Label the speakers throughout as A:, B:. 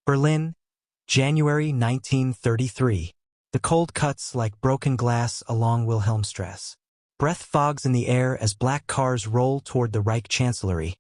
A: Berlin, January 1933. The cold cuts like broken glass along Wilhelmstrasse. Breath fogs in the air as black cars roll toward the Reich Chancellery,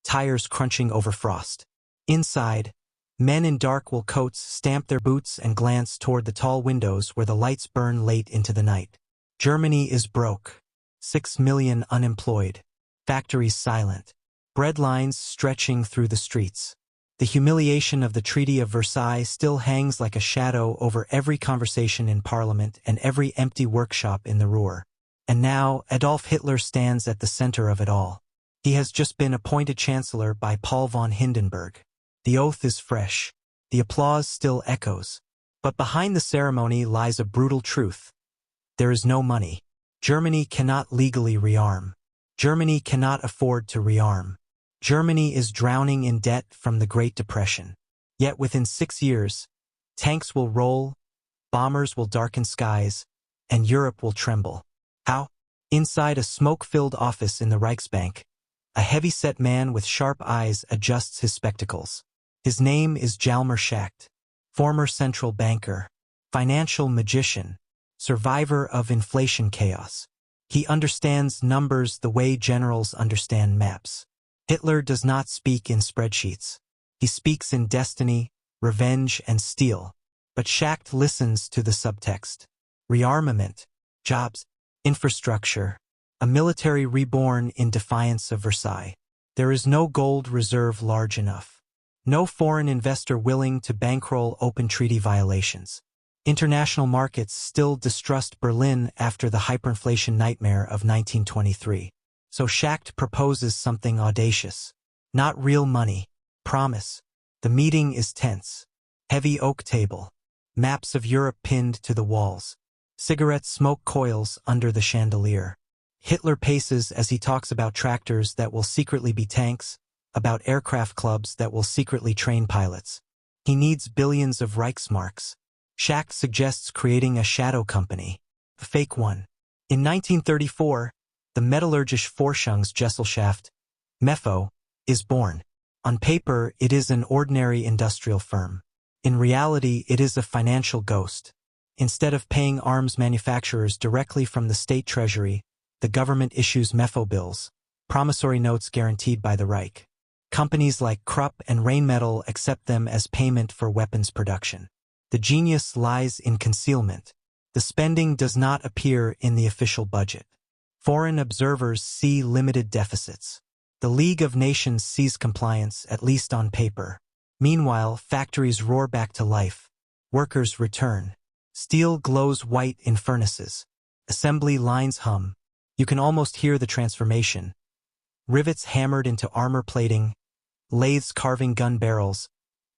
A: tires crunching over frost. Inside, men in dark wool coats stamp their boots and glance toward the tall windows where the lights burn late into the night. Germany is broke. 6 million unemployed. Factories silent. Bread lines stretching through the streets. The humiliation of the Treaty of Versailles still hangs like a shadow over every conversation in Parliament and every empty workshop in the Ruhr. And now Adolf Hitler stands at the center of it all. He has just been appointed Chancellor by Paul von Hindenburg. The oath is fresh. The applause still echoes. But behind the ceremony lies a brutal truth. There is no money. Germany cannot legally rearm. Germany cannot afford to rearm. Germany is drowning in debt from the Great Depression. Yet within 6 years, tanks will roll, bombers will darken skies, and Europe will tremble. How? Inside a smoke-filled office in the Reichsbank, a heavy-set man with sharp eyes adjusts his spectacles. His name is Hjalmar Schacht, former central banker, financial magician, survivor of inflation chaos. He understands numbers the way generals understand maps. Hitler does not speak in spreadsheets. He speaks in destiny, revenge, and steel. But Schacht listens to the subtext. Rearmament, jobs, infrastructure, a military reborn in defiance of Versailles. There is no gold reserve large enough. No foreign investor willing to bankroll open treaty violations. International markets still distrust Berlin after the hyperinflation nightmare of 1923. So Schacht proposes something audacious. Not real money. Promise. The meeting is tense. Heavy oak table. Maps of Europe pinned to the walls. Cigarette smoke coils under the chandelier. Hitler paces as he talks about tractors that will secretly be tanks, about aircraft clubs that will secretly train pilots. He needs billions of Reichsmarks. Schacht suggests creating a shadow company. A fake one. In 1934, the Metallurgische Forschungsgesellschaft, MEFO, is born. On paper, it is an ordinary industrial firm. In reality, it is a financial ghost. Instead of paying arms manufacturers directly from the state treasury, the government issues MEFO bills, promissory notes guaranteed by the Reich. Companies like Krupp and Rheinmetall accept them as payment for weapons production. The genius lies in concealment. The spending does not appear in the official budget. Foreign observers see limited deficits. The League of Nations sees compliance, at least on paper. Meanwhile, factories roar back to life. Workers return. Steel glows white in furnaces. Assembly lines hum. You can almost hear the transformation. Rivets hammered into armor plating, lathes carving gun barrels,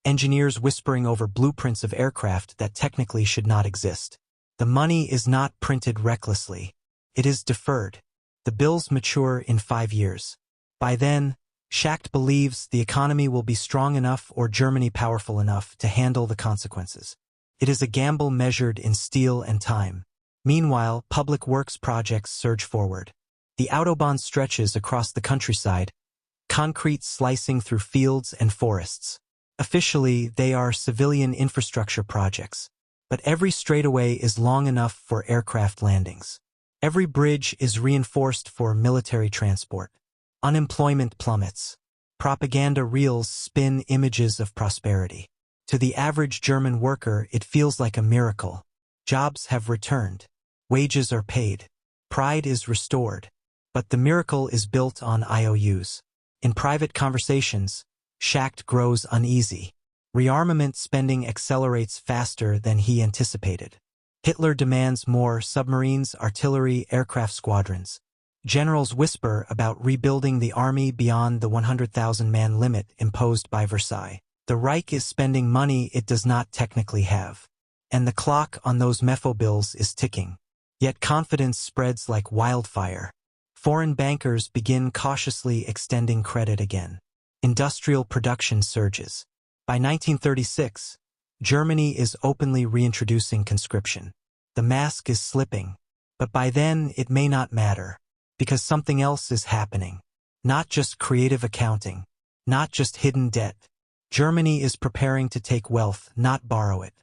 A: engineers whispering over blueprints of aircraft that technically should not exist. The money is not printed recklessly. It is deferred. The bills mature in 5 years. By then, Schacht believes the economy will be strong enough or Germany powerful enough to handle the consequences. It is a gamble measured in steel and time. Meanwhile, public works projects surge forward. The Autobahn stretches across the countryside, concrete slicing through fields and forests. Officially, they are civilian infrastructure projects. But every straightaway is long enough for aircraft landings. Every bridge is reinforced for military transport. Unemployment plummets. Propaganda reels spin images of prosperity. To the average German worker, it feels like a miracle. Jobs have returned. Wages are paid. Pride is restored. But the miracle is built on IOUs. In private conversations, Schacht grows uneasy. Rearmament spending accelerates faster than he anticipated. Hitler demands more submarines, artillery, aircraft squadrons. Generals whisper about rebuilding the army beyond the 100,000-man limit imposed by Versailles. The Reich is spending money it does not technically have. And the clock on those MEFO bills is ticking. Yet confidence spreads like wildfire. Foreign bankers begin cautiously extending credit again. Industrial production surges. By 1936, Germany is openly reintroducing conscription. The mask is slipping, but by then it may not matter, because something else is happening. Not just creative accounting, not just hidden debt, Germany is preparing to take wealth, not borrow it.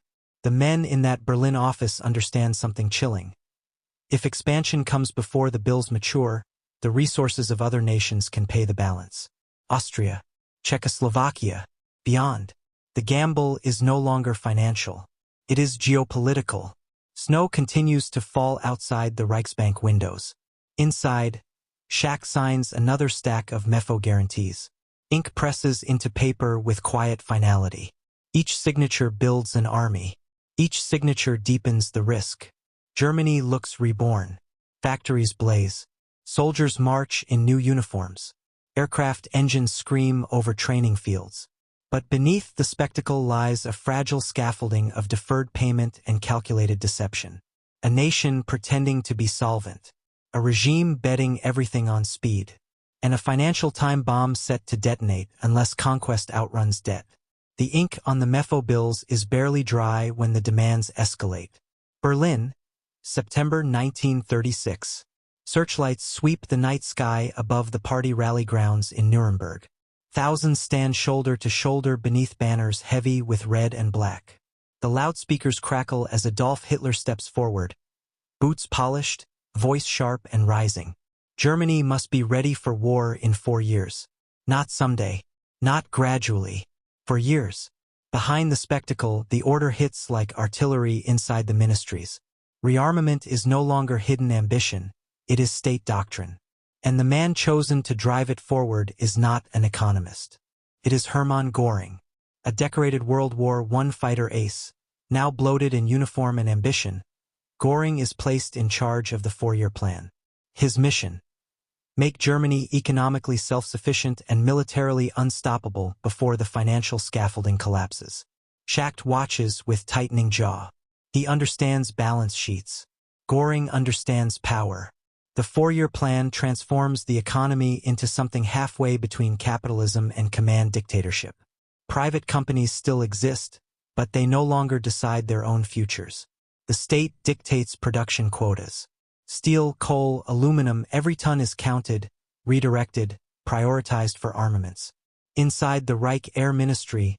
A: The men in that Berlin office understand something chilling. If expansion comes before the bills mature, the resources of other nations can pay the balance. Austria, Czechoslovakia, beyond. The gamble is no longer financial. It is geopolitical. Snow continues to fall outside the Reichsbank windows. Inside, Schacht signs another stack of MEFO guarantees. Ink presses into paper with quiet finality. Each signature builds an army. Each signature deepens the risk. Germany looks reborn. Factories blaze. Soldiers march in new uniforms. Aircraft engines scream over training fields. But beneath the spectacle lies a fragile scaffolding of deferred payment and calculated deception. A nation pretending to be solvent. A regime betting everything on speed. And a financial time bomb set to detonate unless conquest outruns debt. The ink on the MEFO bills is barely dry when the demands escalate. Berlin, September 1936. Searchlights sweep the night sky above the party rally grounds in Nuremberg. Thousands stand shoulder to shoulder beneath banners heavy with red and black. The loudspeakers crackle as Adolf Hitler steps forward. Boots polished, voice sharp and rising. Germany must be ready for war in 4 years. Not someday. Not gradually. For years. Behind the spectacle, the order hits like artillery inside the ministries. Rearmament is no longer hidden ambition. It is state doctrine. And the man chosen to drive it forward is not an economist. It is Hermann Göring, a decorated World War I fighter ace, now bloated in uniform and ambition. Göring is placed in charge of the 4-year plan. His mission: make Germany economically self-sufficient and militarily unstoppable before the financial scaffolding collapses. Schacht watches with tightening jaw. He understands balance sheets. Göring understands power. The 4-year plan transforms the economy into something halfway between capitalism and command dictatorship. Private companies still exist, but they no longer decide their own futures. The state dictates production quotas. Steel, coal, aluminum, every ton is counted, redirected, prioritized for armaments. Inside the Reich Air Ministry,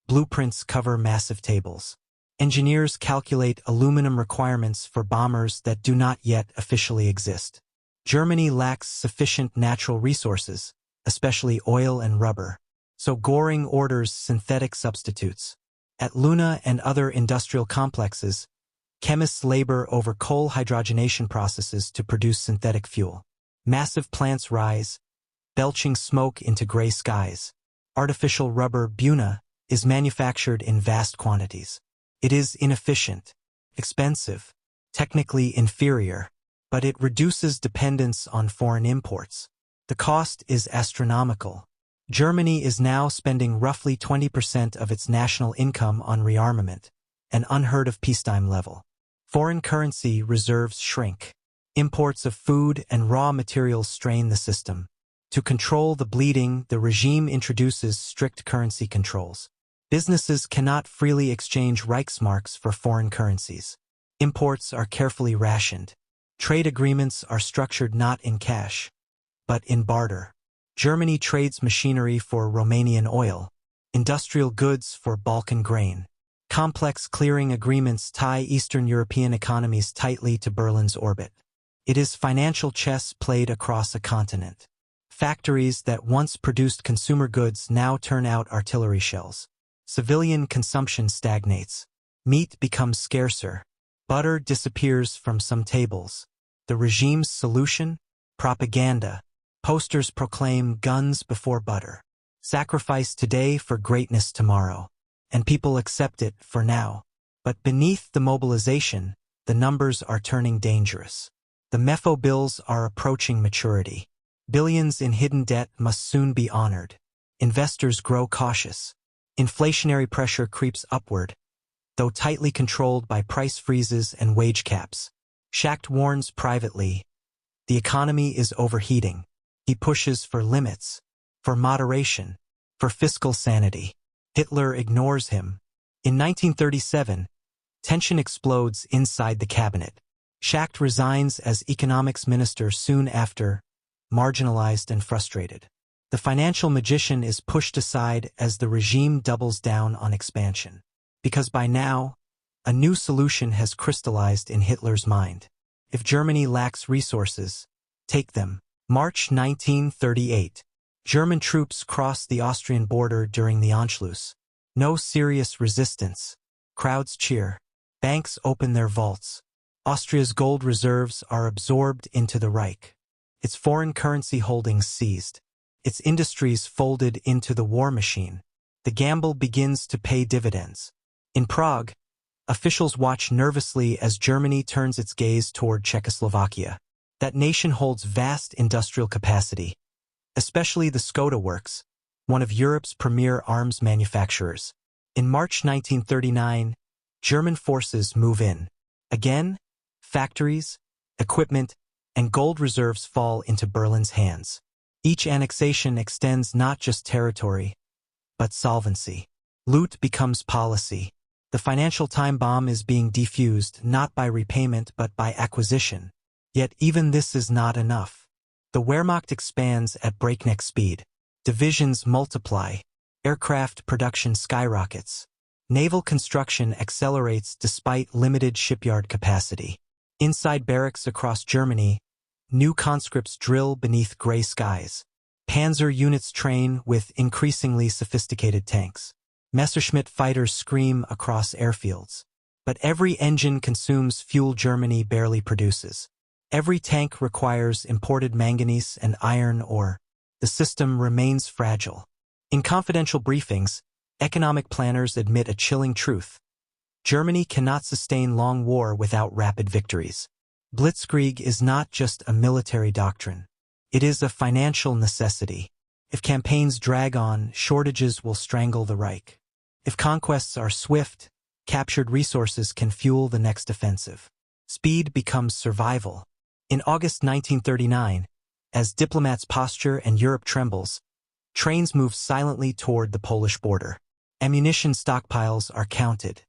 A: blueprints cover massive tables. Engineers calculate aluminum requirements for bombers that do not yet officially exist. Germany lacks sufficient natural resources, especially oil and rubber. So Göring orders synthetic substitutes. At Luna and other industrial complexes, chemists labor over coal hydrogenation processes to produce synthetic fuel. Massive plants rise, belching smoke into gray skies. Artificial rubber, Buna, is manufactured in vast quantities. It is inefficient, expensive, technically inferior, but it reduces dependence on foreign imports. The cost is astronomical. Germany is now spending roughly 20% of its national income on rearmament, an unheard-of peacetime level. Foreign currency reserves shrink. Imports of food and raw materials strain the system. To control the bleeding, the regime introduces strict currency controls. Businesses cannot freely exchange Reichsmarks for foreign currencies. Imports are carefully rationed. Trade agreements are structured not in cash, but in barter. Germany trades machinery for Romanian oil, industrial goods for Balkan grain. Complex clearing agreements tie Eastern European economies tightly to Berlin's orbit. It is financial chess played across a continent. Factories that once produced consumer goods now turn out artillery shells. Civilian consumption stagnates. Meat becomes scarcer. Butter disappears from some tables. The regime's solution? Propaganda. Posters proclaim guns before butter. Sacrifice today for greatness tomorrow. And people accept it for now. But beneath the mobilization, the numbers are turning dangerous. The MEFO bills are approaching maturity. Billions in hidden debt must soon be honored. Investors grow cautious. Inflationary pressure creeps upward, though tightly controlled by price freezes and wage caps. Schacht warns privately, the economy is overheating. He pushes for limits, for moderation, for fiscal sanity. Hitler ignores him. In 1937, tension explodes inside the cabinet. Schacht resigns as economics minister soon after, marginalized and frustrated. The financial magician is pushed aside as the regime doubles down on expansion. Because by now, a new solution has crystallized in Hitler's mind. If Germany lacks resources, take them. March 1938. German troops cross the Austrian border during the Anschluss. No serious resistance. Crowds cheer. Banks open their vaults. Austria's gold reserves are absorbed into the Reich. Its foreign currency holdings seized. Its industries folded into the war machine. The gamble begins to pay dividends. In Prague, officials watch nervously as Germany turns its gaze toward Czechoslovakia. That nation holds vast industrial capacity, especially the Skoda Works, one of Europe's premier arms manufacturers. In March 1939, German forces move in. Again, factories, equipment, and gold reserves fall into Berlin's hands. Each annexation extends not just territory, but solvency. Loot becomes policy. The financial time bomb is being defused not by repayment but by acquisition. Yet even this is not enough. The Wehrmacht expands at breakneck speed. Divisions multiply. Aircraft production skyrockets. Naval construction accelerates despite limited shipyard capacity. Inside barracks across Germany, new conscripts drill beneath gray skies. Panzer units train with increasingly sophisticated tanks. Messerschmitt fighters scream across airfields. But every engine consumes fuel Germany barely produces. Every tank requires imported manganese and iron ore. The system remains fragile. In confidential briefings, economic planners admit a chilling truth. Germany cannot sustain long war without rapid victories. Blitzkrieg is not just a military doctrine. It is a financial necessity. If campaigns drag on, shortages will strangle the Reich. If conquests are swift, captured resources can fuel the next offensive. Speed becomes survival. In August 1939, as diplomats posture and Europe trembles, trains move silently toward the Polish border. Ammunition stockpiles are counted.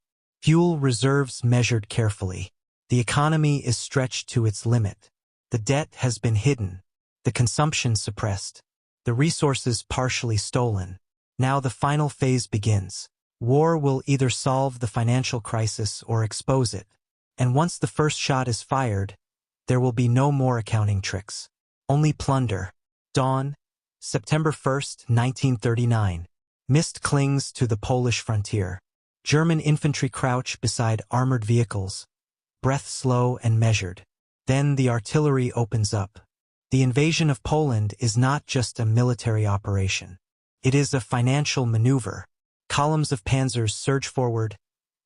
A: Fuel reserves measured carefully. The economy is stretched to its limit. The debt has been hidden. The consumption suppressed. The resources partially stolen. Now the final phase begins. War will either solve the financial crisis or expose it. And once the first shot is fired, there will be no more accounting tricks. Only plunder. Dawn, September 1st, 1939. Mist clings to the Polish frontier. German infantry crouch beside armored vehicles, breath slow and measured. Then the artillery opens up. The invasion of Poland is not just a military operation. It is a financial maneuver. Columns of panzers surge forward,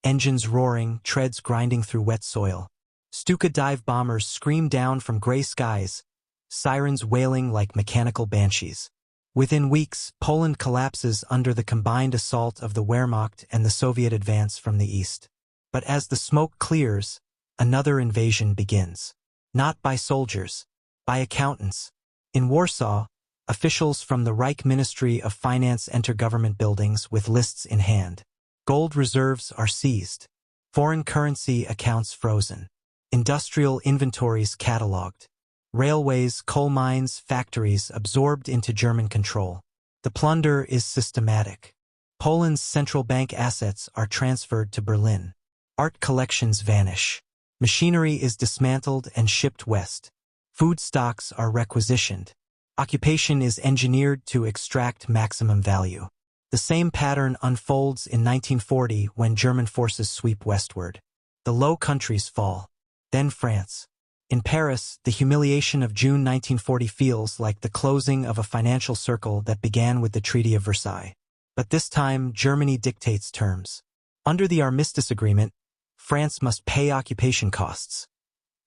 A: engines roaring, treads grinding through wet soil. Stuka dive bombers scream down from gray skies, sirens wailing like mechanical banshees. Within weeks, Poland collapses under the combined assault of the Wehrmacht and the Soviet advance from the east. But as the smoke clears, another invasion begins. Not by soldiers, by accountants. In Warsaw, officials from the Reich Ministry of Finance enter government buildings with lists in hand. Gold reserves are seized. Foreign currency accounts frozen. Industrial inventories catalogued. Railways, coal mines, factories absorbed into German control. The plunder is systematic. Poland's central bank assets are transferred to Berlin. Art collections vanish. Machinery is dismantled and shipped west. Food stocks are requisitioned. Occupation is engineered to extract maximum value. The same pattern unfolds in 1940 when German forces sweep westward. The Low Countries fall. Then France. In Paris, the humiliation of June 1940 feels like the closing of a financial circle that began with the Treaty of Versailles. But this time, Germany dictates terms. Under the Armistice Agreement, France must pay occupation costs,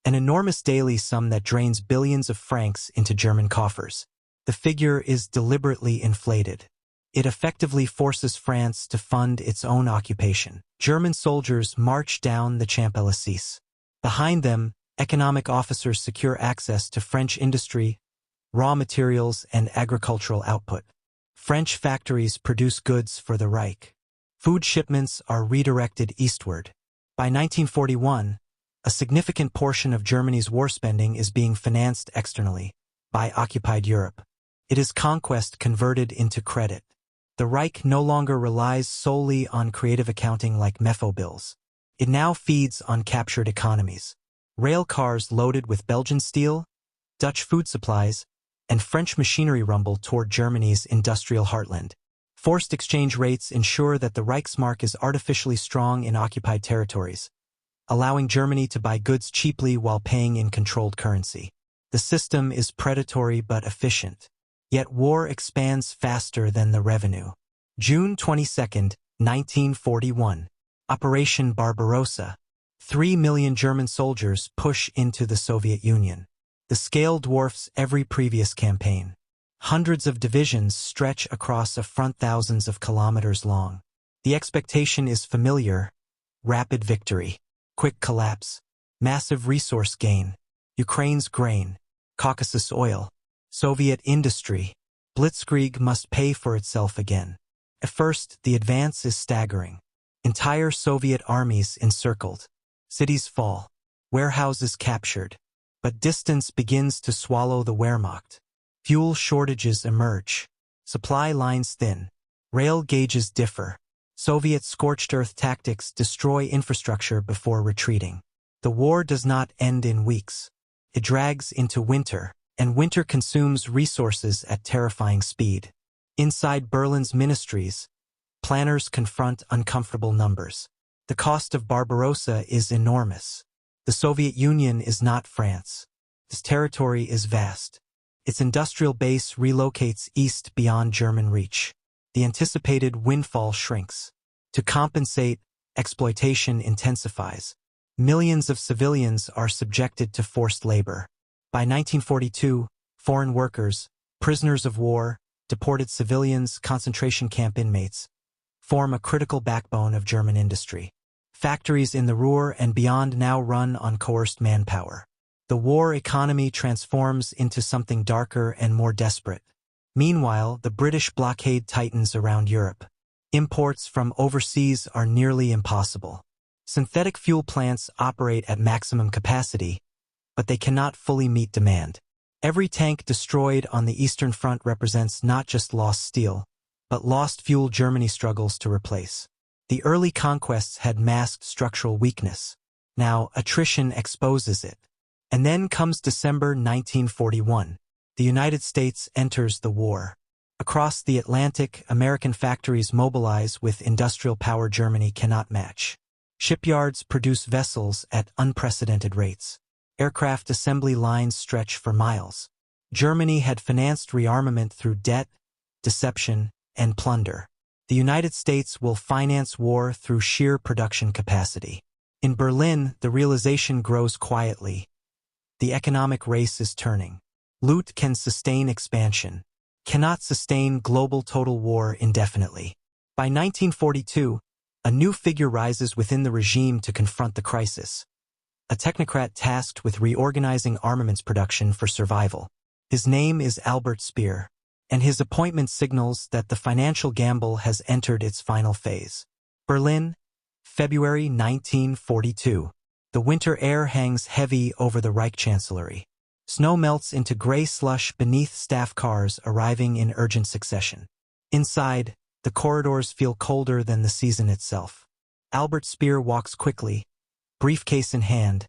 A: an enormous daily sum that drains billions of francs into German coffers. The figure is deliberately inflated. It effectively forces France to fund its own occupation. German soldiers march down the Champs-Élysées. Behind them, economic officers secure access to French industry, raw materials, and agricultural output. French factories produce goods for the Reich. Food shipments are redirected eastward. By 1941, a significant portion of Germany's war spending is being financed externally, by occupied Europe. It is conquest converted into credit. The Reich no longer relies solely on creative accounting like MEFO bills. It now feeds on captured economies. Rail cars loaded with Belgian steel, Dutch food supplies, and French machinery rumble toward Germany's industrial heartland. Forced exchange rates ensure that the Reichsmark is artificially strong in occupied territories, allowing Germany to buy goods cheaply while paying in controlled currency. The system is predatory but efficient. Yet war expands faster than the revenue. June 22, 1941. Operation Barbarossa. 3 million German soldiers push into the Soviet Union. The scale dwarfs every previous campaign. Hundreds of divisions stretch across a front thousands of kilometers long. The expectation is familiar: rapid victory, quick collapse, massive resource gain. Ukraine's grain, Caucasus oil, Soviet industry. Blitzkrieg must pay for itself again. At first, the advance is staggering. Entire Soviet armies encircled. Cities fall. Warehouses captured. But distance begins to swallow the Wehrmacht. Fuel shortages emerge. Supply lines thin. Rail gauges differ. Soviet scorched earth tactics destroy infrastructure before retreating. The war does not end in weeks. It drags into winter, and winter consumes resources at terrifying speed. Inside Berlin's ministries, planners confront uncomfortable numbers. The cost of Barbarossa is enormous. The Soviet Union is not France. Its territory is vast. Its industrial base relocates east beyond German reach. The anticipated windfall shrinks. To compensate, exploitation intensifies. Millions of civilians are subjected to forced labor. By 1942, foreign workers, prisoners of war, deported civilians, concentration camp inmates, form a critical backbone of German industry. Factories in the Ruhr and beyond now run on coerced manpower. The war economy transforms into something darker and more desperate. Meanwhile, the British blockade tightens around Europe. Imports from overseas are nearly impossible. Synthetic fuel plants operate at maximum capacity, but they cannot fully meet demand. Every tank destroyed on the Eastern Front represents not just lost steel, but lost fuel Germany struggles to replace. The early conquests had masked structural weakness. Now, attrition exposes it. And then comes December 1941. The United States enters the war. Across the Atlantic, American factories mobilize with industrial power Germany cannot match. Shipyards produce vessels at unprecedented rates. Aircraft assembly lines stretch for miles. Germany had financed rearmament through debt, deception, and plunder. The United States will finance war through sheer production capacity. In Berlin, the realization grows quietly. The economic race is turning. Loot can sustain expansion, cannot sustain global total war indefinitely. By 1942, a new figure rises within the regime to confront the crisis. A technocrat tasked with reorganizing armaments production for survival. His name is Albert Speer, and his appointment signals that the financial gamble has entered its final phase. Berlin, February 1942. The winter air hangs heavy over the Reich Chancellery. Snow melts into gray slush beneath staff cars arriving in urgent succession. Inside, the corridors feel colder than the season itself. Albert Speer walks quickly, briefcase in hand,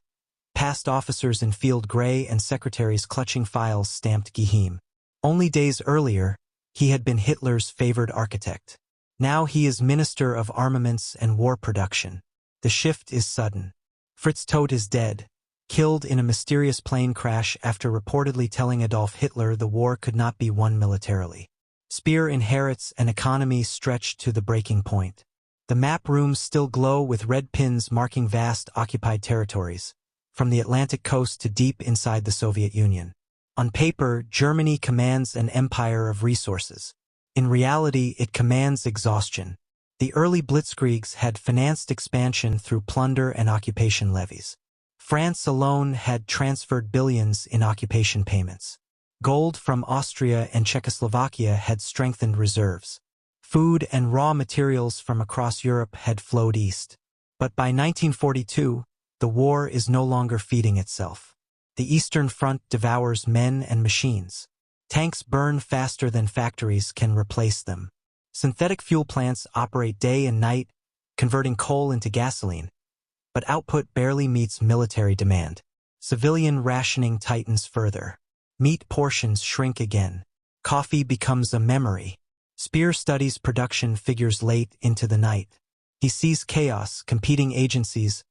A: past officers in field gray and secretaries clutching files stamped Geheim. Only days earlier, he had been Hitler's favored architect. Now he is Minister of Armaments and War Production. The shift is sudden. Fritz Todt is dead, killed in a mysterious plane crash after reportedly telling Adolf Hitler the war could not be won militarily. Speer inherits an economy stretched to the breaking point. The map rooms still glow with red pins marking vast occupied territories, from the Atlantic coast to deep inside the Soviet Union. On paper, Germany commands an empire of resources. In reality, it commands exhaustion. The early blitzkriegs had financed expansion through plunder and occupation levies. France alone had transferred billions in occupation payments. Gold from Austria and Czechoslovakia had strengthened reserves. Food and raw materials from across Europe had flowed east. But by 1942, the war is no longer feeding itself. The Eastern Front devours men and machines. Tanks burn faster than factories can replace them. Synthetic fuel plants operate day and night, converting coal into gasoline, but output barely meets military demand. Civilian rationing tightens further. Meat portions shrink again. Coffee becomes a memory. Speer studies production figures late into the night. He sees chaos, competing agencies,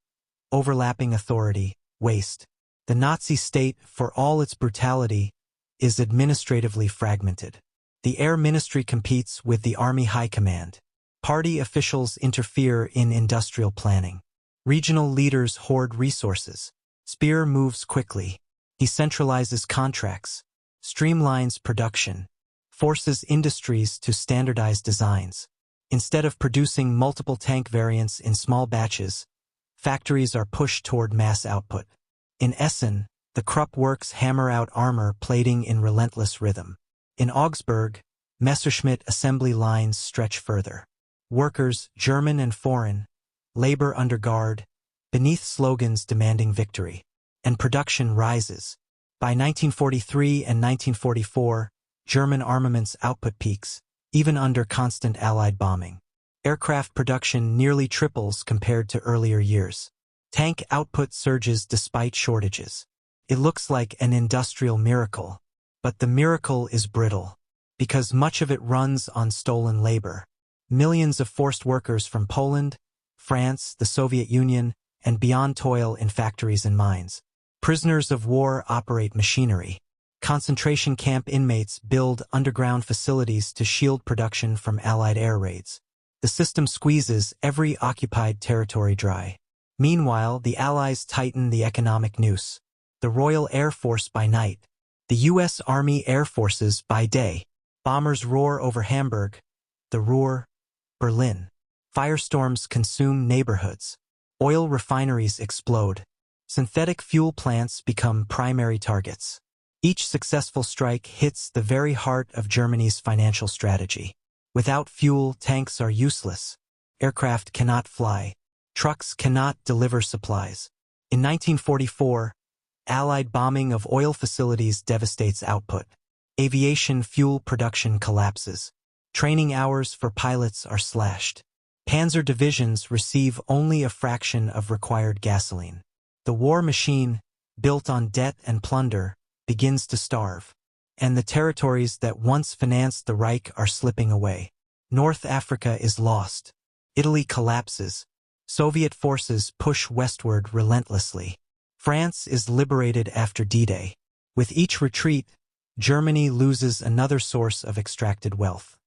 A: overlapping authority, waste. The Nazi state, for all its brutality, is administratively fragmented. The Air Ministry competes with the Army High Command. Party officials interfere in industrial planning. Regional leaders hoard resources. Speer moves quickly. He centralizes contracts, streamlines production, forces industries to standardize designs. Instead of producing multiple tank variants in small batches, factories are pushed toward mass output. In Essen, the Krupp works hammer out armor plating in relentless rhythm. In Augsburg, Messerschmitt assembly lines stretch further. Workers, German and foreign, labor under guard, beneath slogans demanding victory. And production rises. By 1943 and 1944, German armaments output peaks, even under constant Allied bombing. Aircraft production nearly triples compared to earlier years. Tank output surges despite shortages. It looks like an industrial miracle, but the miracle is brittle, because much of it runs on stolen labor. Millions of forced workers from Poland, France, the Soviet Union, and beyond toil in factories and mines. Prisoners of war operate machinery. Concentration camp inmates build underground facilities to shield production from Allied air raids. The system squeezes every occupied territory dry. Meanwhile, the Allies tighten the economic noose. The Royal Air Force by night. The U.S. Army Air Forces by day. Bombers roar over Hamburg, the Ruhr, Berlin. Firestorms consume neighborhoods. Oil refineries explode. Synthetic fuel plants become primary targets. Each successful strike hits the very heart of Germany's financial strategy. Without fuel, tanks are useless. Aircraft cannot fly. Trucks cannot deliver supplies. In 1944, Allied bombing of oil facilities devastates output. Aviation fuel production collapses. Training hours for pilots are slashed. Panzer divisions receive only a fraction of required gasoline. The war machine, built on debt and plunder, begins to starve. And the territories that once financed the Reich are slipping away. North Africa is lost. Italy collapses. Soviet forces push westward relentlessly. France is liberated after D-Day. With each retreat, Germany loses another source of extracted wealth.